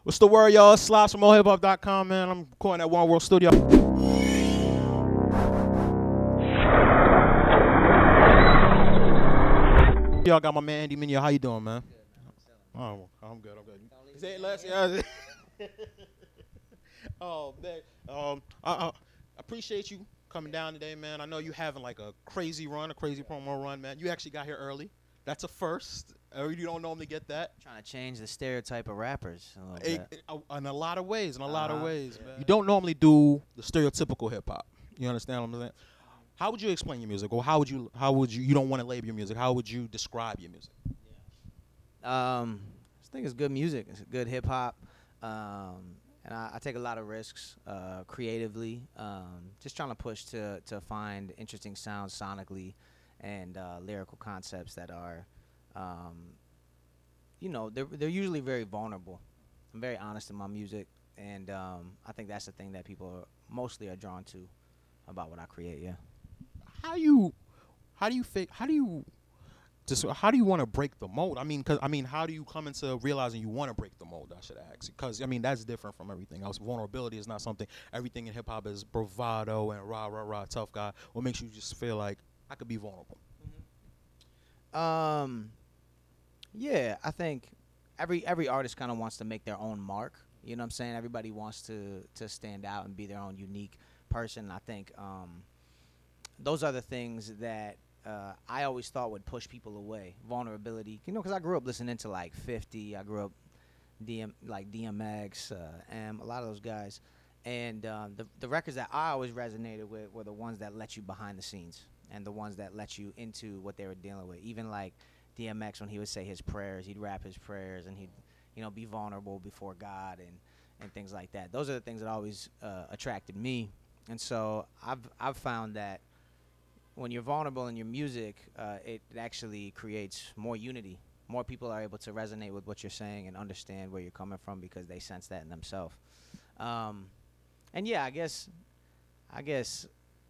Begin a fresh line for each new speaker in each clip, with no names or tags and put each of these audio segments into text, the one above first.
What's the word, y'all? Slops from allhiphop.com, man. I'm recording at One World Studio. Y'all got my man Andy Mineo. How you doing, man? Oh, I'm good. I'm good. Say it less. Yeah. Oh, man. I appreciate you coming down today, man. I know you having like a crazy run, a crazy promo run, man. You actually got here early. That's a first. You don't normally get that.
Trying to change the stereotype of rappers a little bit.
In a lot of ways, man. You don't normally do the stereotypical hip hop. You understand what I'm saying? How would you explain your music, or how would you you don't want to label your music? How would you describe your music?
I think it's good music. It's good hip hop, and I take a lot of risks creatively. Just trying to push to find interesting sounds sonically, and lyrical concepts that are, they're usually very vulnerable. I'm very honest in my music, and I think that's the thing that people mostly are drawn to about what I create. Yeah.
How do you want to break the mold? How do you come into realizing you want to break the mold? I should ask, because that's different from everything else. Vulnerability is not something. Everything in hip hop is bravado and rah tough guy. What makes you just feel like I could be vulnerable?
Yeah, I think every artist kind of wants to make their own mark. You know what I'm saying? Everybody wants to stand out and be their own unique person. I think those are the things that I always thought would push people away. Vulnerability, because I grew up listening to like 50. I grew up DMX, a lot of those guys, and the records that I always resonated with were the ones that let you behind the scenes and the ones that let you into what they were dealing with. Even like DMX, when he would say his prayers, he'd rap his prayers, and he'd be vulnerable before God and things like that. Those are the things that always attracted me, and so I've found that when you're vulnerable in your music, it actually creates more unity. More people are able to resonate with what you're saying and understand where you're coming from because they sense that in themselves. And yeah, I guess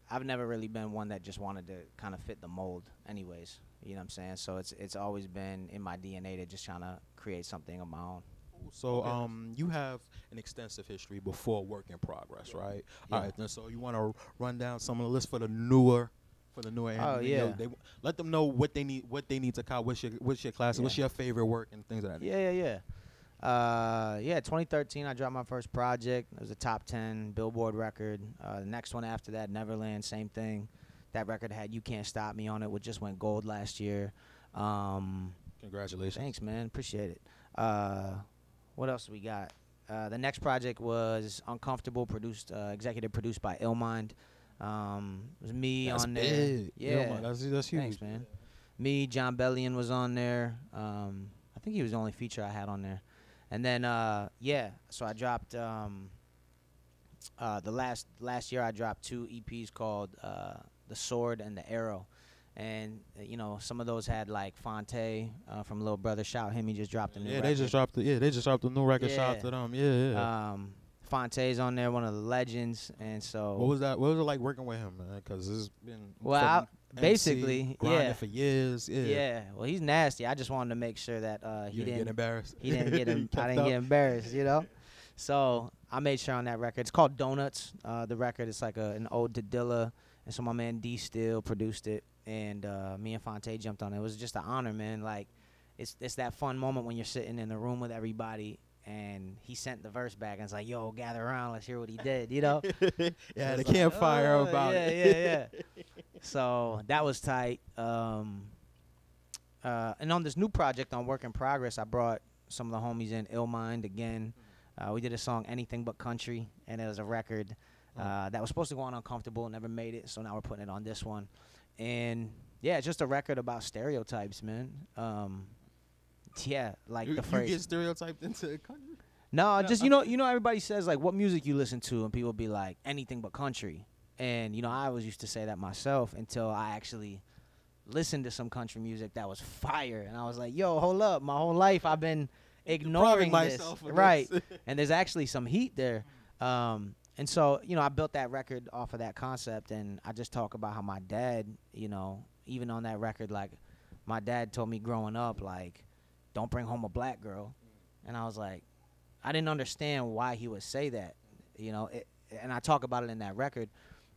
I've never really been one that just wanted to kind of fit the mold anyways. You know what I'm saying? So it's always been in my DNA to just trying to create something of my own.
So you have an extensive history before Work in Progress, right?
Yeah.
All right. And so you want to run down some of the lists for the newer.
Oh, yeah.
They let them know what they need to call. What's your class? Yeah. What's your favorite work and things like that.
Yeah. 2013, I dropped my first project. It was a top 10 Billboard record. The next one after that, Neverland, same thing. That record had You Can't Stop Me on it, which just went gold last year.
Congratulations.
Thanks, man. Appreciate it. What else we got? The next project was Uncomfortable, executive produced by Illmind. It was me
that's
on there.
Big.
Yeah,
that's huge.
Thanks, man. Me, John Bellion was on there. I think he was the only feature I had on there. And then so I dropped the last year I dropped 2 EPs called The Sword and The Arrow. And some of those had like Fonte from Lil Brother. Shout him, he just dropped a new record.
They just dropped the new record. Shout out to them. Yeah.
Fonte's on there, one of the legends, and so.
What was that? What was it like working with him, man? Because it's been
basically
grinding for years. Yeah.
Yeah. Well, he's nasty. I just wanted to make sure that he didn't
get embarrassed.
He didn't get him. I didn't get embarrassed. So I made sure on that record. It's called Donuts. The record is like an ode to Dilla, and so my man D Still produced it, and me and Fonte jumped on it. It was just an honor, man. Like, it's that fun moment when you're sitting in the room with everybody. And he sent the verse back and it's like, yo, gather around, let's hear what he did, Yeah,
the campfire about
it. Yeah. So that was tight. And on this new project on Work in Progress, I brought some of the homies in, Illmind again. We did a song, Anything But Country, and it was a record that was supposed to go on Uncomfortable, never made it, so now we're putting it on this one. And yeah, it's just a record about stereotypes, man. Yeah, like the phrase.
You get stereotyped into country?
No, just everybody says like what music you listen to, and people be like anything but country. And I always used to say that myself until I actually listened to some country music that was fire, and I was like, yo, hold up, my whole life I've been ignoring this, right? And there's actually some heat there. And so I built that record off of that concept, and I just talk about how my dad, even on that record, like my dad told me growing up, like, don't bring home a black girl. And I was like, I didn't understand why he would say that, you know. And I talk about it in that record.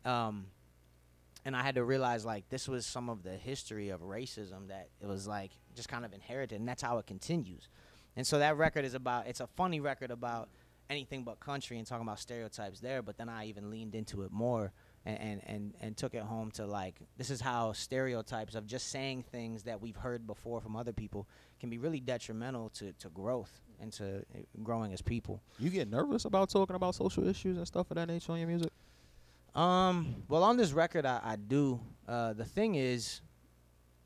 And I had to realize, like, this was some of the history of racism that it was, like, just kind of inherited, and that's how it continues. And so that record is about, it's a funny record about anything but country and talking about stereotypes there, but then I even leaned into it more and took it home to, like, this is how stereotypes of just saying things that we've heard before from other people can be really detrimental to growth and to growing as people.
You get nervous about talking about social issues and stuff of that nature on your music?
Well, on this record, I do. The thing is,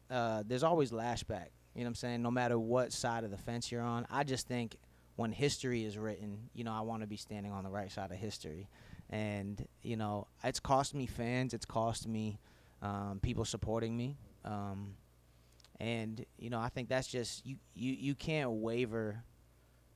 there's always lashback. You know what I'm saying? No matter what side of the fence you're on, I just think when history is written, you know, I want to be standing on the right side of history. And, you know, it's cost me fans. It's cost me people supporting me. And, you know, I think that's just, you can't waver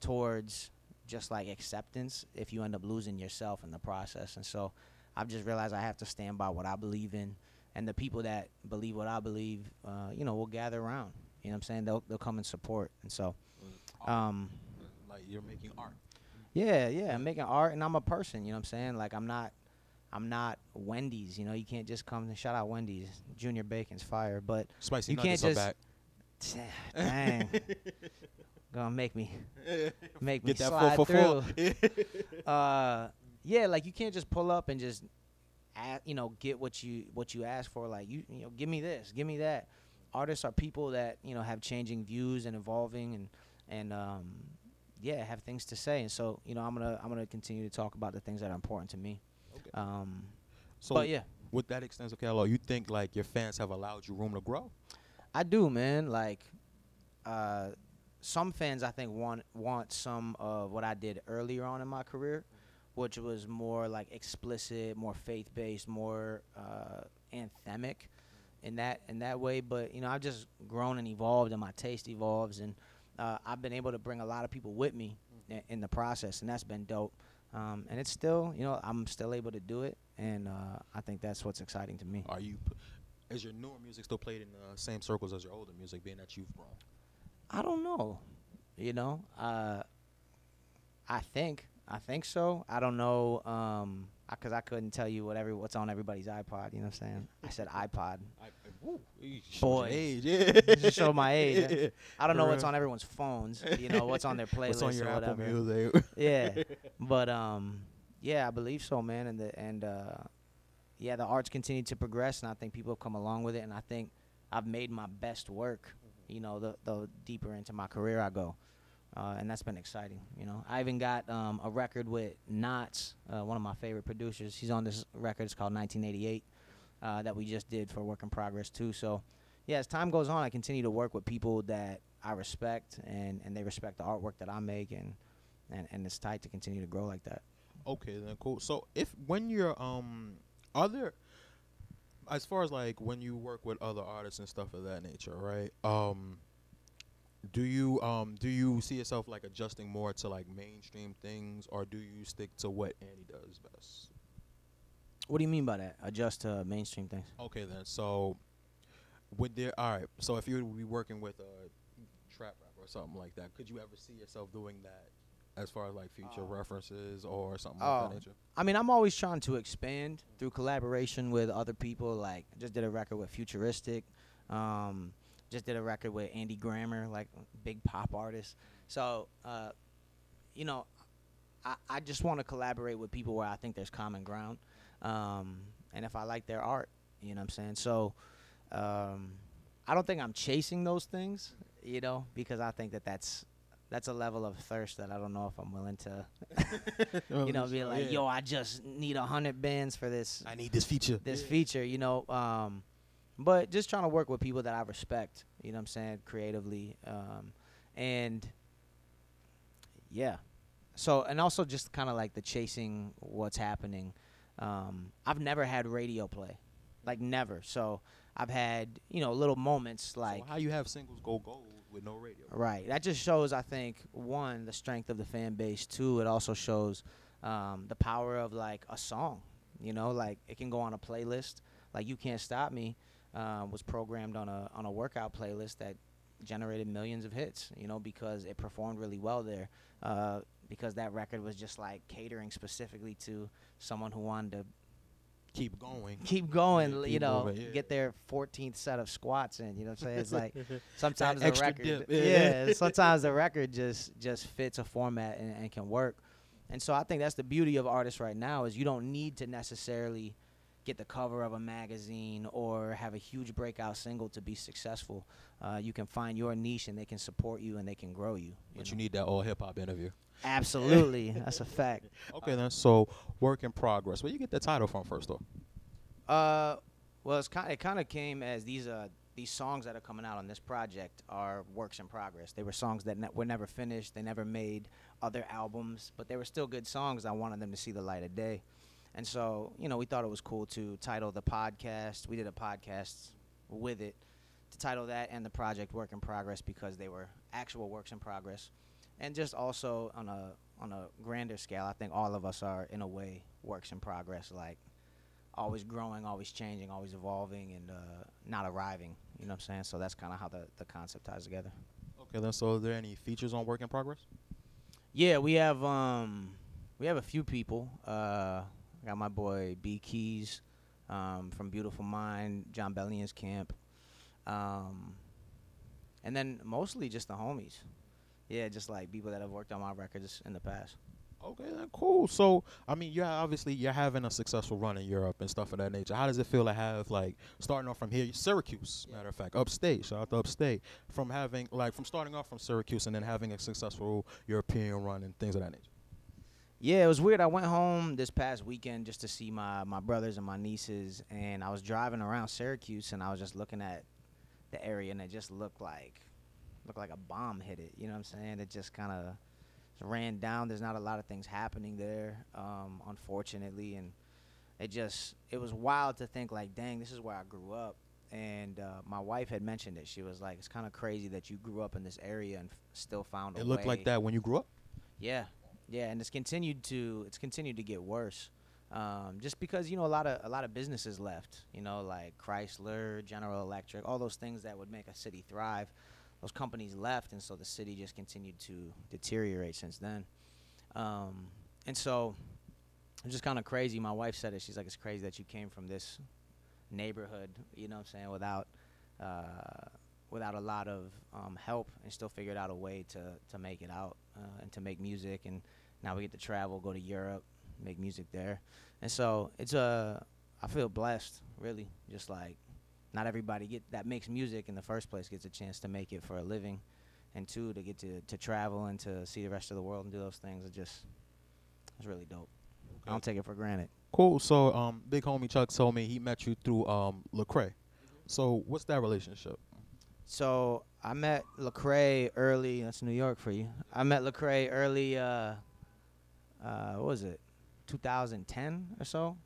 towards just, like, acceptance if you end up losing yourself in the process. And so I've just realized I have to stand by what I believe in, and the people that believe what I believe, you know, will gather around. You know what I'm saying? They'll come and support. And so,
like, you're making art.
Yeah, I'm making art, and I'm a person. You know what I'm saying? Like, I'm not Wendy's. You know, you can't just come and shout out Wendy's. Junior Bacon's fire, but
Spicy
you can't
nuggets
just.
are back.
Dang, gonna make me
Get that
slide
444.
through. Yeah, like, you can't just pull up and just, you know, get what you ask for. Like, you know, give me this, give me that. Artists are people that, you know, have changing views and evolving and yeah, have things to say. And so, you know, I'm gonna continue to talk about the things that are important to me.
Okay. So,
but yeah,
with that extensive catalog, you think, like, your fans have allowed you room to grow?
I do, man. Like, some fans, I think, want some of what I did earlier on in my career, which was more, like, explicit, more faith-based, more anthemic in that way. But, you know, I've just grown and evolved, and my taste evolves, and I've been able to bring a lot of people with me in the process, and that's been dope. And it's still, you know, I'm still able to do it, and I think that's what's exciting to me.
Is your newer music still played in the same circles as your older music, being that you've grown?
I don't know. You know, I think so. I don't know, because I couldn't tell you what's on everybody's iPod. You know what I'm saying? I said iPod. Boy,
age, yeah.
Just show my age. I don't know what's on everyone's phones. You know, what's on their playlist
What's on your
or
Apple
whatever.
Music?
Yeah, but yeah, I believe so, man. And yeah, the art's continued to progress, and I think people have come along with it, and I think I've made my best work. You know, the deeper into my career I go. And that's been exciting, you know. I even got a record with Knots, one of my favorite producers. He's on this record. It's called 1988 that we just did for Work in Progress, too. So, yeah, as time goes on, I continue to work with people that I respect, and they respect the artwork that I make, and it's tight to continue to grow like that.
Okay, then, cool. So, when you're, as far as, like, when you work with other artists and stuff of that nature, right, do you see yourself, like, adjusting more to, like, mainstream things, or do you stick to what Andy does best?
What do you mean by that? Adjust to mainstream things?
Okay, then. So, so if you would be working with a trap rapper or something like that, could you ever see yourself doing that as far as, like, future references or something like that nature?
I mean, I'm always trying to expand through collaboration with other people. Like, I just did a record with Futuristic. Just did a record with Andy Grammer, like, big pop artist. So, you know, I just want to collaborate with people where I think there's common ground. And if I like their art, you know what I'm saying? So, I don't think I'm chasing those things, you know, because I think that's a level of thirst that I don't know if I'm willing to, you know, be like, yo, I just need 100 bands for this.
I need this feature.
You know. But just trying to work with people that I respect, you know what I'm saying, creatively. And, yeah. So, and also just kind of like the chasing what's happening. I've never had radio play. Like, never. So, I've had, you know, little moments like.
So how you have singles go gold with no radio?
Right. That just shows, I think, one, the strength of the fan base. Two, it also shows the power of, like, a song. You know, like, it can go on a playlist. Like, You Can't Stop Me. Was programmed on a workout playlist that generated millions of hits, you know, because it performed really well there. because that record was just like catering specifically to someone who wanted to
Keep going.
keep going,
Yeah,
you
keep
know,
moving, yeah.
get their 14th set of squats in. You know what I'm saying? It's like sometimes
That
the
extra
record,
dip,
yeah, sometimes the record just fits a format and can work. And so I think that's the beauty of artists right now is you don't need to necessarily get the cover of a magazine or have a huge breakout single to be successful. You can find your niche and they can support you and they can grow you.
But you need that all hip hop interview.
Absolutely. That's a fact.
Okay, then. So, work in progress. Where you get the title from first, though?
Well, it kind of came as these songs that are coming out on this project are works in progress. They were songs that were never finished. They never made other albums, but they were still good songs. I wanted them to see the light of day. And so, you know, we thought it was cool to title the podcast. We did a podcast with it to title that and the project Work in Progress because they were actual works in progress. And just also on a grander scale, I think all of us are, in a way, works in progress, like always growing, always changing, always evolving, and not arriving. You know what I'm saying? So that's kind of how the concept ties together.
Okay, then. So, are there any features on Work in Progress?
Yeah, we have a few people. I got my boy B Keys from Beautiful Mind, John Bellian's camp, and then mostly just the homies. Yeah, just like people that have worked on my records in the past.
Okay, then cool. So, I mean, you're having a successful run in Europe and stuff of that nature. How does it feel to have, like, starting off from here, Syracuse, matter of fact, upstate, shout out to upstate, from starting off from Syracuse and then having a successful European run and things of that nature?
Yeah, it was weird. I went home this past weekend just to see my brothers and my nieces, and I was driving around Syracuse, and I was just looking at the area, and it just looked like a bomb hit it. You know what I'm saying? It just kind of ran down. There's not a lot of things happening there, unfortunately, and it was wild to think like, dang, this is where I grew up. And my wife had mentioned it. She was like, it's kind of crazy that you grew up in this area and still found a way.
It looked like that when you grew up?
Yeah. Yeah, and it's continued to get worse, just because, you know, a lot of businesses left, you know, like Chrysler, General Electric, all those things that would make a city thrive. Those companies left, and so the city just continued to deteriorate since then. And so it's just kind of crazy. My wife said it. She's like, it's crazy that you came from this neighborhood, you know what I'm saying, without a lot of help and still figured out a way to make it out and to make music. And now we get to travel, go to Europe, make music there. And so I feel blessed, really. Just like not everybody that makes music in the first place gets a chance to make it for a living. And two, to get to travel and to see the rest of the world and do those things, it's really dope. Okay. I don't take it for granted.
Cool. So big homie Chuck told me he met you through Lecrae. So what's that relationship?
So I met Lecrae early. That's New York for you. I met Lecrae early. What was it? 2010 or so.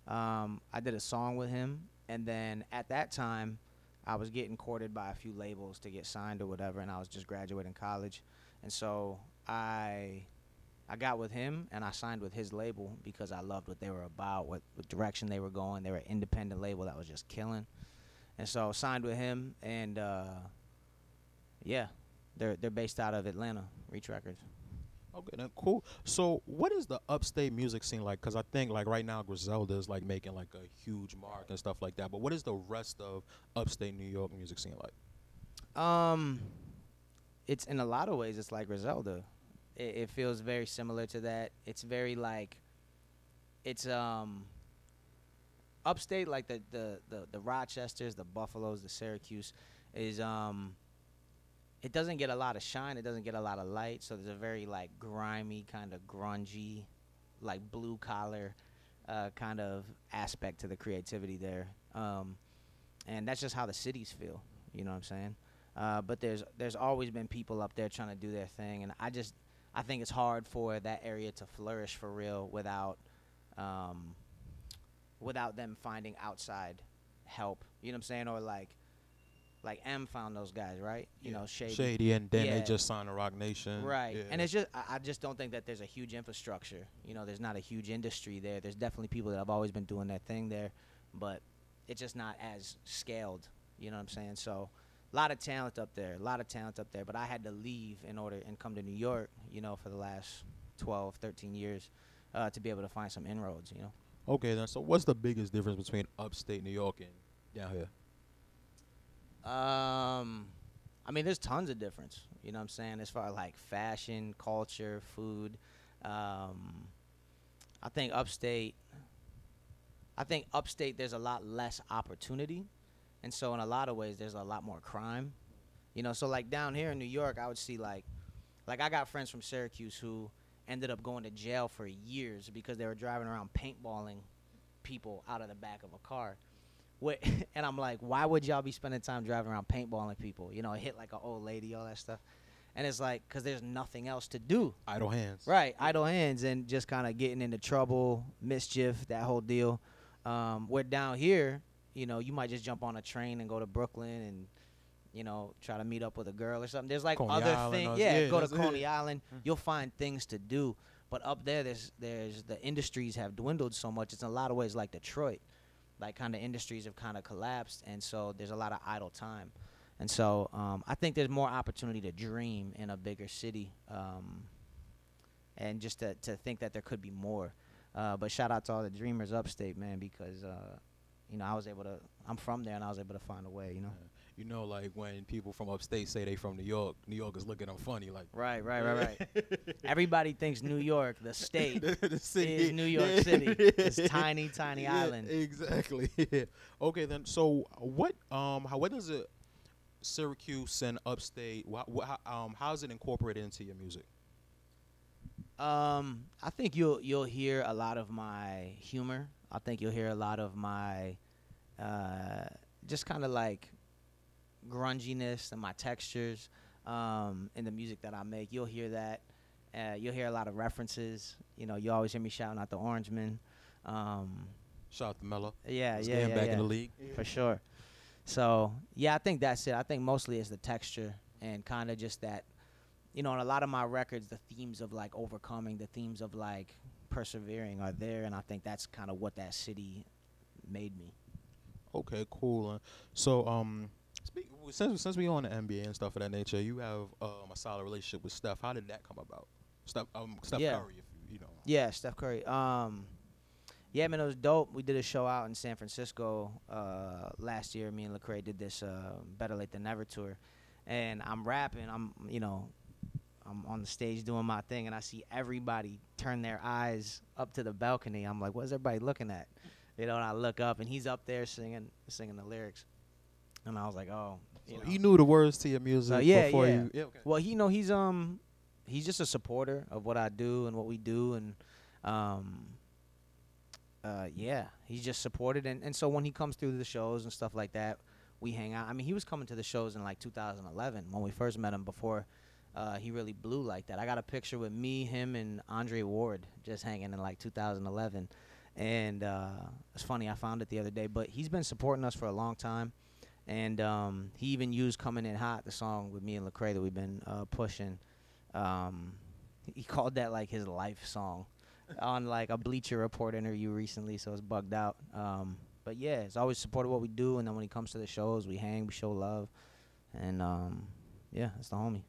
I did a song with him, and then at that time, I was getting courted by a few labels to get signed or whatever, and I was just graduating college, and so I got with him and I signed with his label because I loved what they were about, what direction they were going. They were an independent label that was just killing. And so signed with him, and yeah, they're based out of Atlanta, Reach Records.
Okay, then cool. So what is the upstate music scene like? Because I think like right now Griselda is like making like a huge mark and stuff like that. But what is the rest of upstate New York music scene like?
It's in a lot of ways it's like Griselda. It feels very similar to that. It's very like it's upstate, like the Rochesters, the Buffaloes, the Syracuse, is it doesn't get a lot of shine. It doesn't get a lot of light. So there's a very like grimy, kind of grungy, like blue collar kind of aspect to the creativity there. And that's just how the cities feel. You know what I'm saying? But there's always been people up there trying to do their thing, and I think it's hard for that area to flourish for real without them finding outside help. You know what I'm saying? Or like M found those guys, right?
Yeah.
You know,
Shady, and then they just signed to Rock Nation.
Right.
Yeah.
And it's just I just don't think that there's a huge infrastructure. You know, there's not a huge industry there. There's definitely people that have always been doing their thing there, but it's just not as scaled. You know what I'm saying? So a lot of talent up there, but I had to leave in order and come to New York, you know, for the last 12, 13 years to be able to find some inroads, you know.
Okay, then. So what's the biggest difference between upstate New York and down here?
I mean, there's tons of difference. You know what I'm saying? As far as like fashion, culture, food. I think upstate. There's a lot less opportunity, and so in a lot of ways there's a lot more crime. You know, so like down here in New York, I would see like I got friends from Syracuse who ended up going to jail for years because they were driving around paintballing people out of the back of a car. And I'm like, why would y'all be spending time driving around paintballing people? You know, hit like an old lady, all that stuff. And it's like, because there's nothing else to do.
Idle hands.
Right, idle hands and just kind of getting into trouble, mischief, that whole deal. Where down here, you know, you might just jump on a train and go to Brooklyn and, you know, try to meet up with a girl or something. There's like
Coney
other
Island,
things.
yeah,
Go to
that's
Coney
it.
Island. You'll find things to do. But up there, there's the industries have dwindled so much. It's in a lot of ways like Detroit. Like kind of industries have kind of collapsed. And so there's a lot of idle time. And so I think there's more opportunity to dream in a bigger city, and just to think that there could be more. But shout out to all the dreamers upstate, man, because, you know, I'm from there, and I was able to find a way, you know.
You know, like when people from upstate say they from New York is looking at them funny. Like,
Right. Everybody thinks New York, the state,
the city
is New York City. It's tiny island.
Exactly. Okay, then. So what does it Syracuse and upstate? How is it incorporated into your music?
I think you'll hear a lot of my humor. I think you'll hear a lot of my just kind of like grunginess and my textures in the music that I make. You'll hear that. You'll hear a lot of references. You know, you always hear me shouting out the Orangemen.
Shout out to Mello.
Yeah,
Back in the league.
For sure. So, yeah, I think that's it. I think mostly it's the texture and kind of just that, you know, in a lot of my records, the themes of, like, overcoming, the themes of, like, persevering are there, and I think that's kind of what that city made me.
Okay, cool. So, since we on the NBA and stuff of that nature, you have a solid relationship with Steph. How did that come about? Steph
Yeah.
Curry, if you know.
Yeah, Steph Curry. Yeah, man, it was dope. We did a show out in San Francisco last year. Me and Lecrae did this Better Late Than Never tour. And I'm rapping. I'm on the stage doing my thing, and I see everybody turn their eyes up to the balcony. I'm like, what's everybody looking at? You know, and I look up, and he's up there singing the lyrics. And I was like, oh.
So he knew the words to your music before you. Yeah, okay.
Well, he's just a supporter of what I do and what we do, and yeah, he's just supported. And so when he comes through the shows and stuff like that, we hang out. I mean, he was coming to the shows in like 2011 when we first met him before he really blew like that. I got a picture with me, him, and Andre Ward just hanging in like 2011. And it's funny, I found it the other day. But he's been supporting us for a long time. And he even used Coming In Hot, the song with me and Lecrae that we've been pushing. He called that like his life song on like a Bleacher Report interview recently, so it's bugged out. But yeah, it's always supported what we do, and then when he comes to the shows, we hang, we show love, and yeah, it's the homie.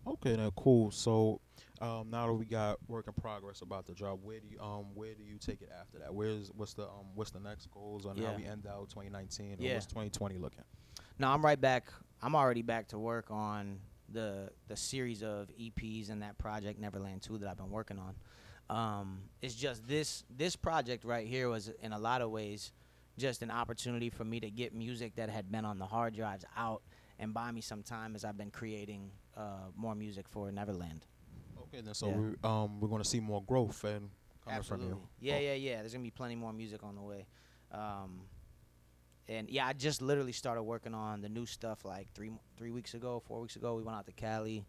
Okay, then cool. So now that we got work in progress about the job, where do you take it after that? What's the next goals on how we end out 2019?
Yeah.
What's 2020 looking?
No, I'm right back. I'm already back to work on the series of EPs and that project Neverland 2 that I've been working on. It's just this project right here was in a lot of ways just an opportunity for me to get music that had been on the hard drives out and buy me some time as I've been creating more music for Neverland.
Okay, then so we're going to see more growth and coming
Absolutely.
from you.
Yeah. There's gonna be plenty more music on the way. And yeah, I just literally started working on the new stuff like 4 weeks ago. We went out to Cali.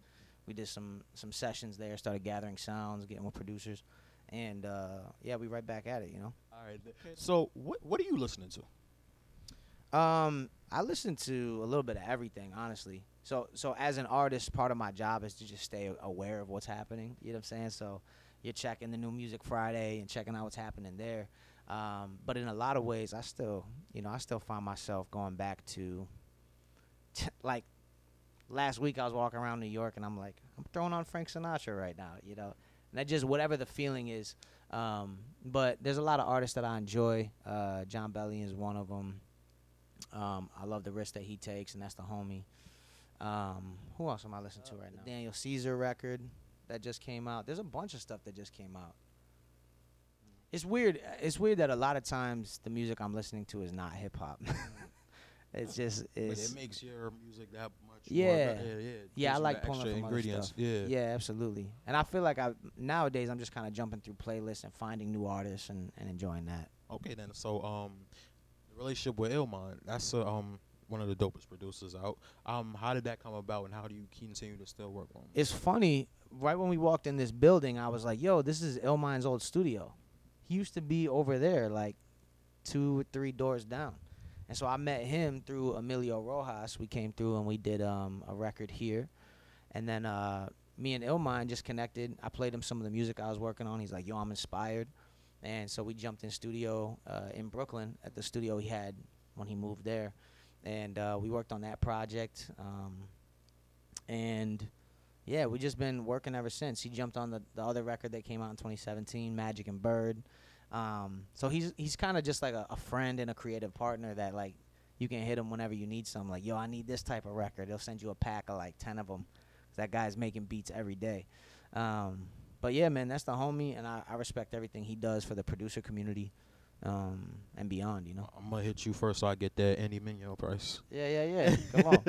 We did some sessions there, started gathering sounds, getting with producers. And yeah, we right back at it, you know.
All right. So what are you listening to?
I listen to a little bit of everything, honestly. So as an artist, part of my job is to just stay aware of what's happening. You know what I'm saying? So you're checking the new Music Friday and checking out what's happening there. But in a lot of ways, I still find myself going back to like last week I was walking around New York and I'm like, I'm throwing on Frank Sinatra right now, you know. that just whatever the feeling is. But there's a lot of artists that I enjoy. John Bellion is one of them. I love the risk that he takes, and that's the homie. Who else am I listening to right now? Daniel Caesar record that just came out. There's a bunch of stuff that just came out. It's weird. It's weird that a lot of times the music I'm listening to is not hip hop. It's just
but it makes your music that much.
Yeah,
more,
yeah. I like
extra
pulling from
ingredients.
Other stuff. Yeah, absolutely. And I feel like nowadays I'm just kind of jumping through playlists and finding new artists and enjoying that.
Okay, then. So the relationship with Illmind, that's one of the dopest producers out. How did that come about, and how do you continue to still work on it?
It's funny. Right when we walked in this building, I was like, "Yo, this is Illmind's old studio. He used to be over there, like 2 or 3 doors down." And so I met him through Emilio Rojas. We came through and we did a record here. And then me and Illmind just connected. I played him some of the music I was working on. He's like, yo, I'm inspired. And so we jumped in studio in Brooklyn at the studio he had when he moved there. And we worked on that project. And, yeah, we just been working ever since. He jumped on the other record that came out in 2017, Magic and Bird. So he's kind of just like a friend and a creative partner that, like, you can hit him whenever you need something. Like, yo, I need this type of record. He'll send you a pack of, like, 10 of them. That guy's making beats every day. But, yeah, man, that's the homie, and I respect everything he does for the producer community and beyond, you know.
I'm going to hit you first so I get that Andy Mineo price.
Yeah. Come on.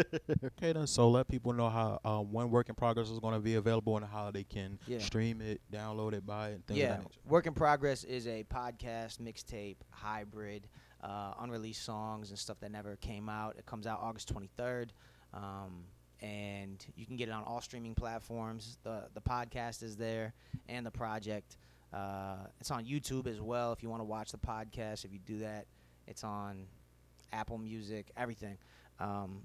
Okay, then. So let people know how when Work in Progress is going to be available and how they can stream it, download it, buy it, and things of that nature.
Work in Progress is a podcast, mixtape, hybrid, unreleased songs and stuff that never came out. It comes out August 23rd. And you can get it on all streaming platforms. The podcast is there and the project. It's on YouTube as well if you want to watch the podcast. If you do that, it's on Apple Music, everything.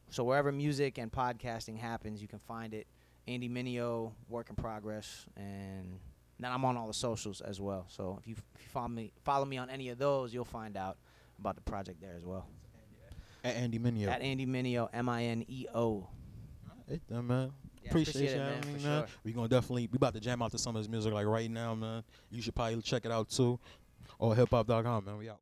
So wherever music and podcasting happens, you can find it. Andy Mineo, Work in Progress, and then I'm on all the socials as well. So if you follow me on any of those, you'll find out about the project there as well.
At Andy Mineo.
At Andy Mineo, Mineo.
Hey, man.
Yeah,
appreciate
it,
you
man.
having me,
For
man.
sure.
We about to jam out to some of his music like right now, man. You should probably check it out too. Or hiphop.com, man. We out.